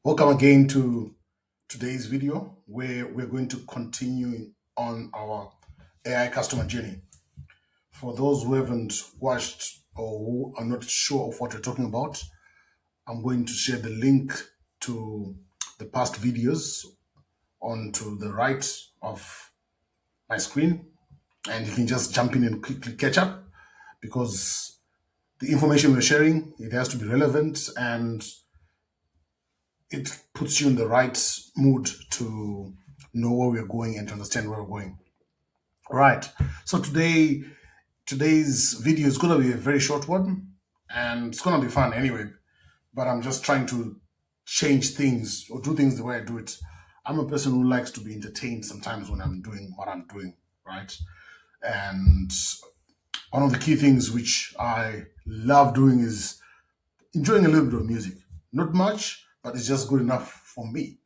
Welcome again to today's video where we're going to continue on our AI customer journey. For those who haven't watched or who are not sure of what we're talking about, I'm going to share the link to the past videos onto the right of my screen, and you can just jump in and quickly catch up because the information we're sharing, it has to be relevant and it puts you in the right mood to know where we're going and to understand where we're going. All right. So today's video is gonna be a very short one, and it's gonna be fun anyway. But I'm just trying to change things or do things the way I do it. I'm a person who likes to be entertained sometimes when I'm doing what I'm doing, right? And one of the key things which I love doing is enjoying a little bit of music. Not much, but it's just good enough for me.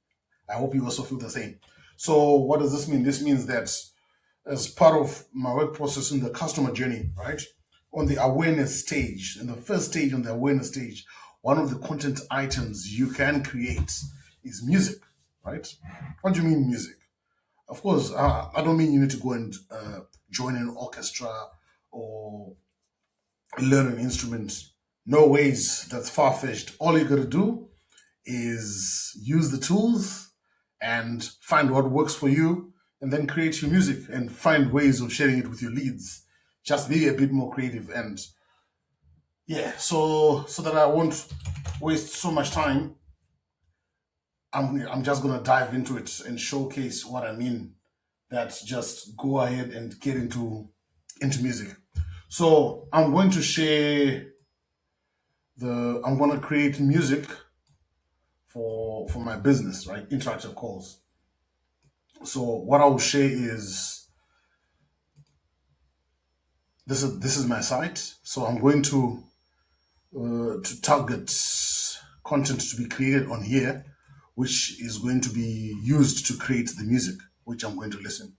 I hope you also feel the same. So what does this mean? This means that as part of my work process in the customer journey, right? On the awareness stage, in the first stage on the awareness stage, one of the content items you can create is music, right? What do you mean music? Of course, I don't mean you need to go and join an orchestra or learn an instrument. No ways, that's far fetched. All you gotta do is use the tools and find what works for you and then create your music and find ways of sharing it with your leads. Just be a bit more creative and yeah, so that I won't waste so much time, I'm just gonna dive into it and showcase what I mean. That's just go ahead and get into music. So I'm going to share I'm gonna create music for my business, right? Interactive calls. So what I will share is this is my site. So I'm going to target content to be created on here, which is going to be used to create the music, which I'm going to listen,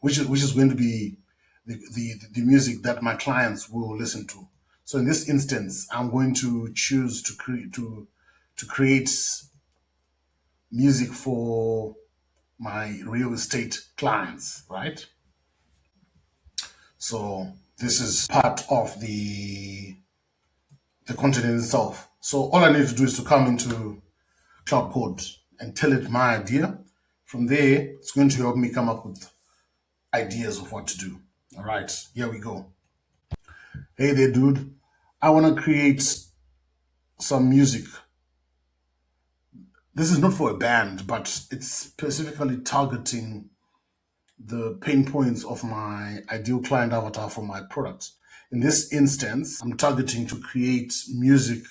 which is going to be the music that my clients will listen to. So in this instance, I'm going to choose to create music for my real estate clients, right? So this is part of the content in itself. So all I need to do is to come into Cloud Code and tell it my idea. From there, it's going to help me come up with ideas of what to do. All right, here we go. Hey there, dude. I want to create some music. This is not for a band, but it's specifically targeting the pain points of my ideal client avatar for my product. In this instance, I'm targeting to create music,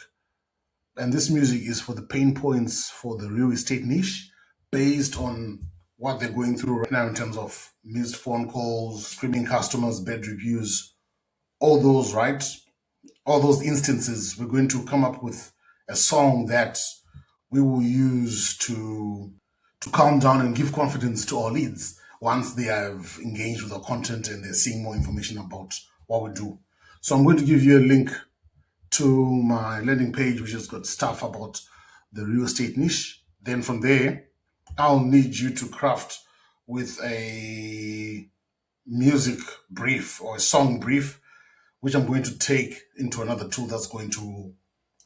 and this music is for the pain points for the real estate niche based on what they're going through right now in terms of missed phone calls, screaming customers, bad reviews, all those, right? All those instances, we're going to come up with a song that we will use to calm down and give confidence to our leads once they have engaged with our content and they're seeing more information about what we do. So I'm going to give you a link to my landing page, which has got stuff about the real estate niche. Then from there, I'll need you to craft with a music brief or a song brief, which I'm going to take into another tool that's going to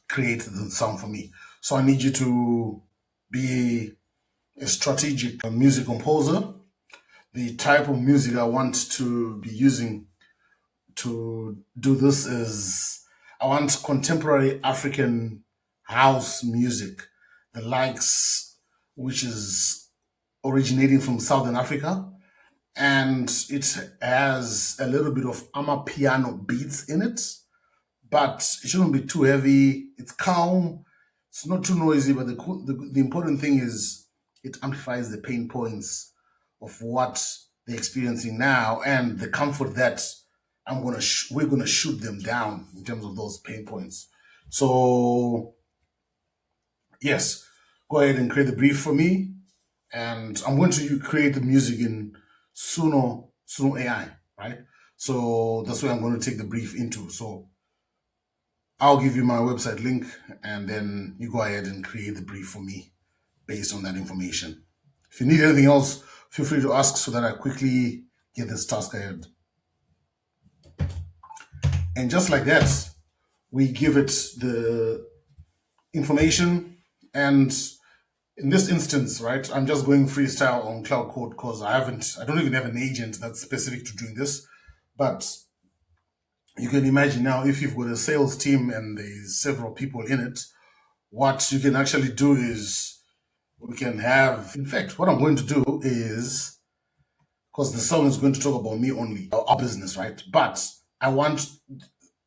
create the sound for me. So I need you to be a strategic music composer. The type of music I want to be using to do this is I want contemporary African house music, the likes which is originating from Southern Africa, and it has a little bit of Amapiano beats in it, but it shouldn't be too heavy. It's calm. It's not too noisy, but the important thing is it amplifies the pain points of what they're experiencing now and the comfort that we're gonna shoot them down in terms of those pain points. So yes, go ahead and create the brief for me, and I'm going to create the music in Suno AI, right? So that's where I'm going to take the brief into. So I'll give you my website link, and then you go ahead and create the brief for me based on that information. If you need anything else, feel free to ask so that I quickly get this task ahead. And just like that, we give it the information. And in this instance, right, I'm just going freestyle on Cloud Code because I don't even have an agent that's specific to doing this. But you can imagine now, if you've got a sales team and there's several people in it, what you can actually do is we can have, in fact, what I'm going to do is, because the song is going to talk about me only, our business, right? But I want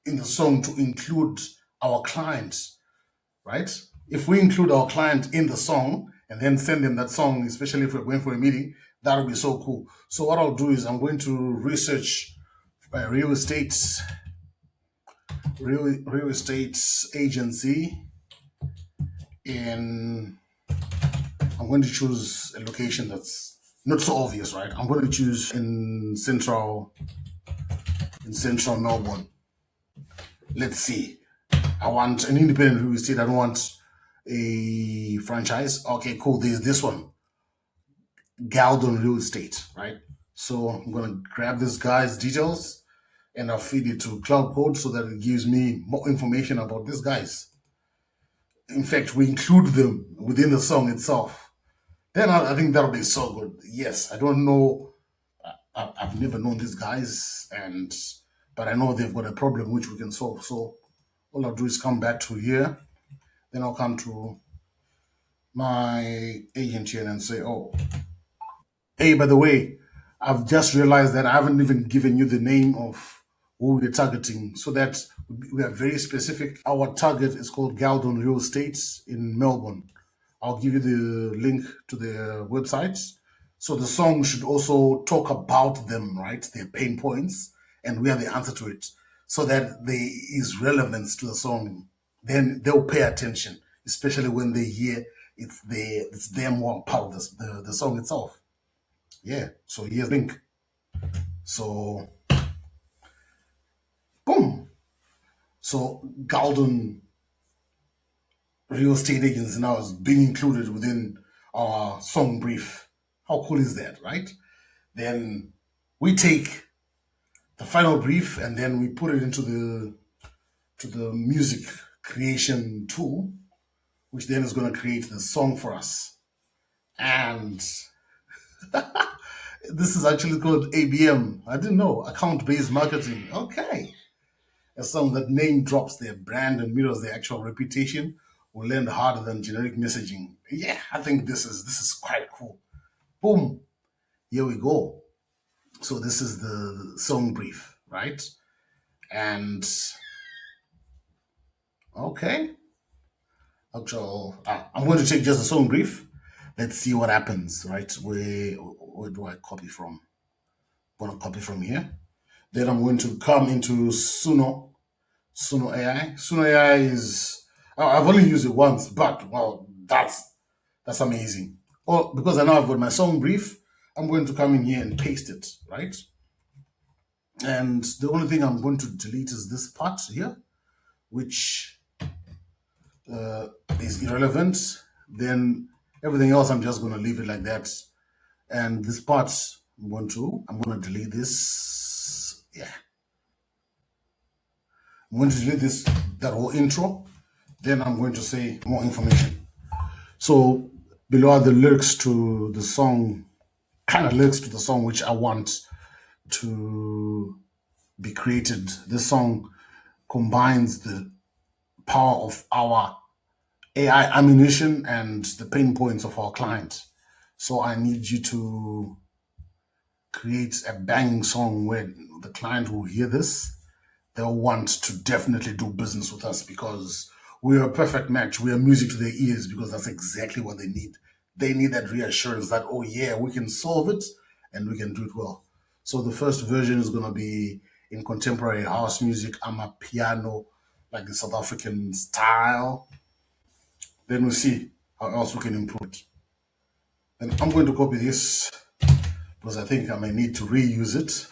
in the song to include our clients, right? If we include our client in the song and then send them that song, especially if we're going for a meeting, that would be so cool. So what I'll do is I'm going to research real estate agency in, I'm going to choose a location that's not so obvious, right? I'm going to choose in central Melbourne. Let's see. I want an independent real estate. I don't want a franchise. Okay, cool. There's this one, Galdon Real Estate, right? So I'm going to grab this guy's details and I'll feed it to Cloud Code so that it gives me more information about these guys. In fact, we include them within the song itself. Then I think that'll be so good. Yes, I don't know. I've never known these guys, but I know they've got a problem which we can solve. So all I'll do is come back to here. Then I'll come to my agent here and say, oh, hey, by the way, I've just realized that I haven't even given you the name of who we're targeting so that we are very specific. Our target is called Galdon Real Estate in Melbourne. I'll give you the link to their website. So the song should also talk about them, right? Their pain points, and we are the answer to it so that there is relevance to the song. Then they'll pay attention, especially when they hear it's them more part of the song itself. Yeah, so here's the link. So, boom. So Galdon Real Estate Agents now is being included within our song brief. How cool is that, right? Then we take the final brief and then we put it into the music creation tool, which then is going to create the song for us. And this is actually called ABM. I didn't know. Account-based marketing. Okay. A song that name drops their brand and mirrors their actual reputation will land harder than generic messaging. Yeah, I think this is quite cool. Boom. Here we go. So this is the song brief, right? And okay. I'm going to take just the song brief. Let's see what happens, right? Where do I copy from? I'm going to copy from here. Then I'm going to come into Suno AI. Suno AI is, I've only used it once, but well, that's amazing. Oh, because I know I've got my song brief, I'm going to come in here and paste it, right? And the only thing I'm going to delete is this part here, which is irrelevant. Then everything else, I'm just going to leave it like that. And this part, I'm going to delete this. Yeah. I'm going to delete that whole intro. Then I'm going to say more information. So below are the lyrics to the song, kind of lyrics to the song which I want to be created. This song combines the power of our AI ammunition and the pain points of our client. So I need you to create a banging song where the client will hear this. They'll want to definitely do business with us because we're a perfect match. We are music to their ears because that's exactly what they need. They need that reassurance that, oh yeah, we can solve it and we can do it well. So the first version is going to be in contemporary house music, Amapiano, like the South African style. Then we'll see how else we can improve it. And I'm going to copy this because I think I may need to reuse it.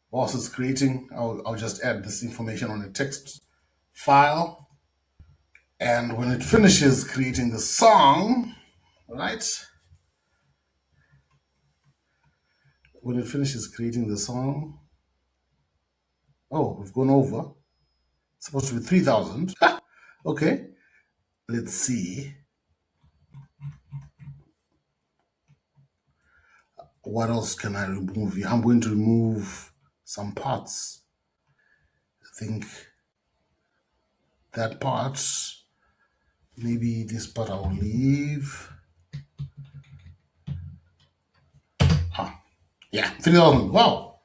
Whilst it's creating, I'll just add this information on the text file. And when it finishes creating the song, right? When it finishes creating the song, oh, we've gone over. It's supposed to be 3,000. Okay, let's see. What else can I remove here? I'm going to remove some parts. I think that part, maybe this part I'll leave. Yeah, 3,000. Wow,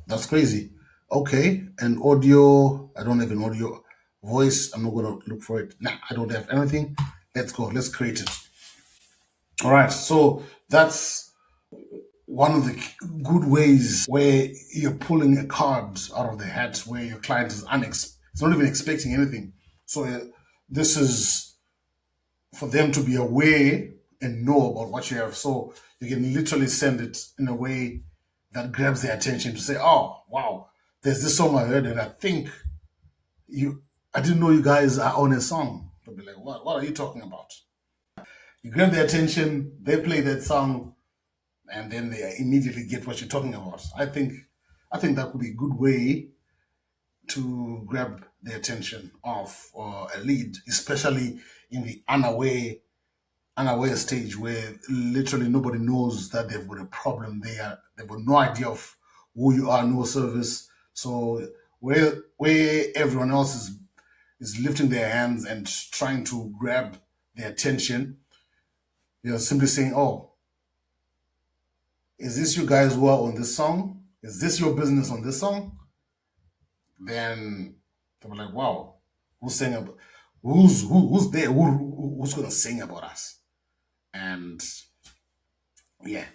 that's crazy. Okay, and audio, I don't have an audio. Voice, I'm not going to look for it. Nah, I don't have anything. Let's go. Let's create it. All right, so that's one of the good ways where you're pulling a card out of the hat where your client is it's not even expecting anything. So this is for them to be aware and know about what you have. So you can literally send it in a way that grabs their attention to say, "Oh, wow, there's this song I heard, and I didn't know you guys are on a song." They'll be like, What are you talking about?" You grab their attention, they play that song, and then they immediately get what you're talking about. I think that could be a good way to grab the attention of a lead, especially in the unaware stage where literally nobody knows that they've got a problem. They've got no idea of who you are, no service. So where everyone else is lifting their hands and trying to grab their attention, you're simply saying, "Oh, is this you guys who are on this song? Is this your business on this song?" Then they were like, "Wow, who's saying about who's there? Who's gonna sing about us?" And yeah,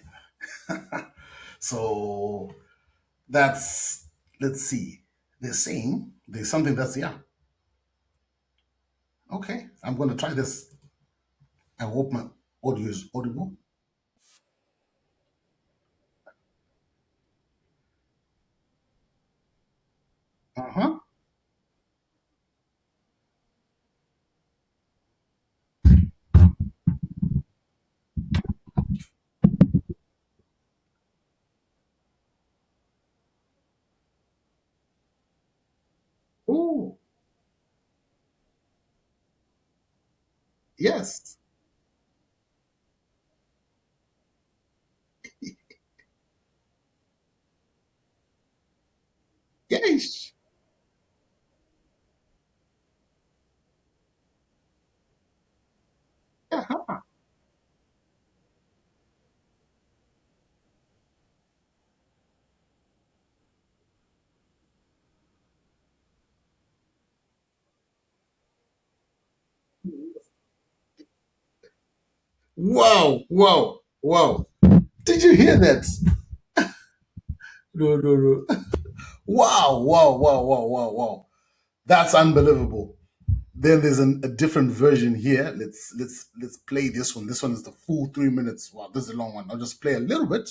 so that's let's see. They're saying there's something that's yeah. Okay, I'm gonna try this. I hope my audio is audible. Uh huh. Oh yes. Yes. Uh-huh. Wow! Wow! Wow! Did you hear that? No, no, no. Wow, wow, wow, wow, wow, wow. That's unbelievable. Then there's a different version here. Let's play this one. This one is the full 3 minutes. Wow, this is a long one. I'll just play a little bit.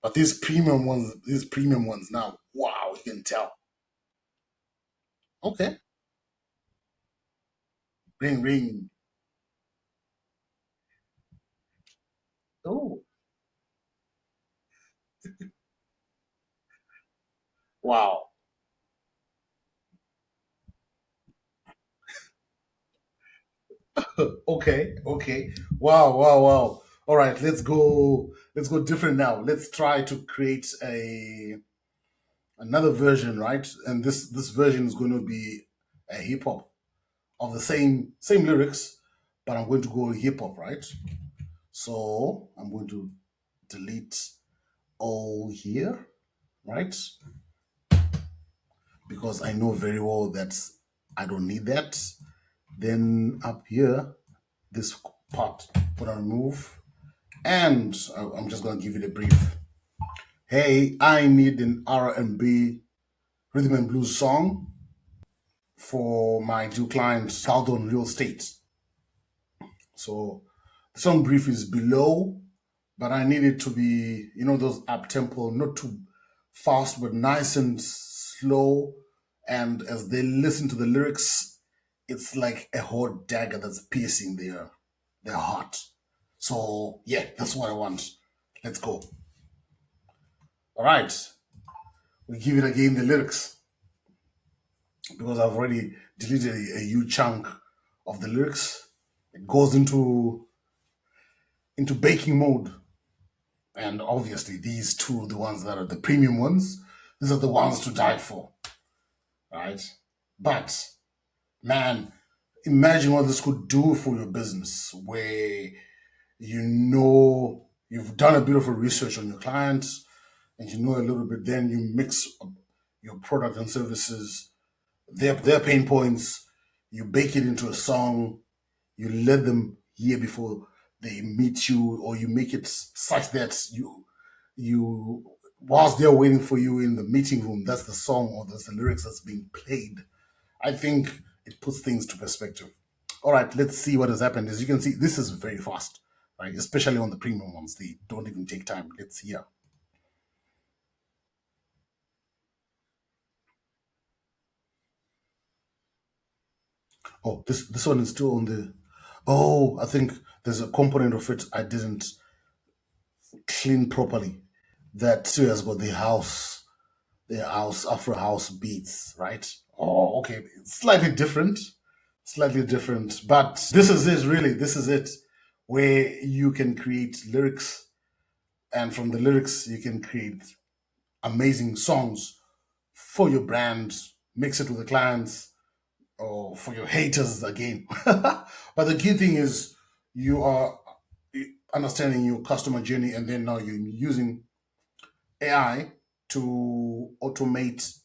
But these premium ones now, wow, you can tell. Okay. Ring ring. Oh, wow. Okay, okay. Wow, wow, wow. All right, let's go different now. Let's try to create a another version, right? And this version is going to be a hip hop of the same lyrics, but I'm going to go hip hop, right? So I'm going to delete all here, right? Because I know very well that I don't need that. Then up here, this part, put on remove, and I'm just gonna give it a brief. Hey, I need an R&B rhythm and blues song for my two clients, Galdon Real Estate. So the song brief is below. but I need it to be, those up tempo, not too fast, but nice and slow. And as they listen to the lyrics, it's like a hot dagger that's piercing their heart. So yeah, that's what I want. Let's go. All right, we give it again the lyrics because I've already deleted a huge chunk of the lyrics. It goes into baking mode. And obviously, these two, the ones that are the premium ones, these are the ones to die for, right? But man, imagine what this could do for your business, where you've done a bit of a research on your clients, and you know a little bit. Then you mix up your product and services, their pain points, you bake it into a song, you let them hear before they meet you, or you make it such that you whilst they're waiting for you in the meeting room, that's the song or that's the lyrics that's being played. I think it puts things to perspective. All right, let's see what has happened. As you can see, this is very fast, right? Especially on the premium ones, they don't even take time. Let's see here. Oh, this one is still on the. Oh, I think there's a component of it I didn't clean properly. That still has got the house Afro house beats, right? Oh, okay, it's slightly different. But this is it, really. This is it, where you can create lyrics, and from the lyrics you can create amazing songs for your brand. Mix it with the clients or for your haters again. But the key thing is you are understanding your customer journey, and then now you're using AI to automate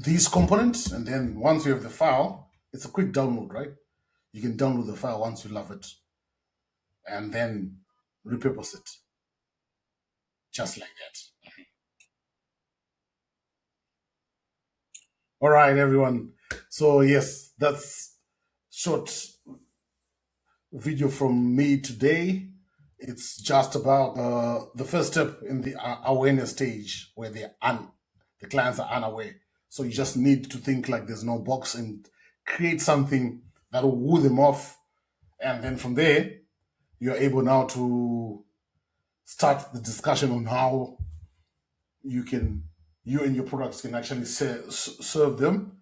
these components. And then once you have the file, it's a quick download, right? You can download the file once you love it and then repurpose it just like that. All right, everyone. So, yes, that's short video from me today. It's just about the first step in the awareness stage where the clients are unaware. So you just need to think like there's no box and create something that will woo them off. And then from there, you're able now to start the discussion on how you can you and your products can actually serve them,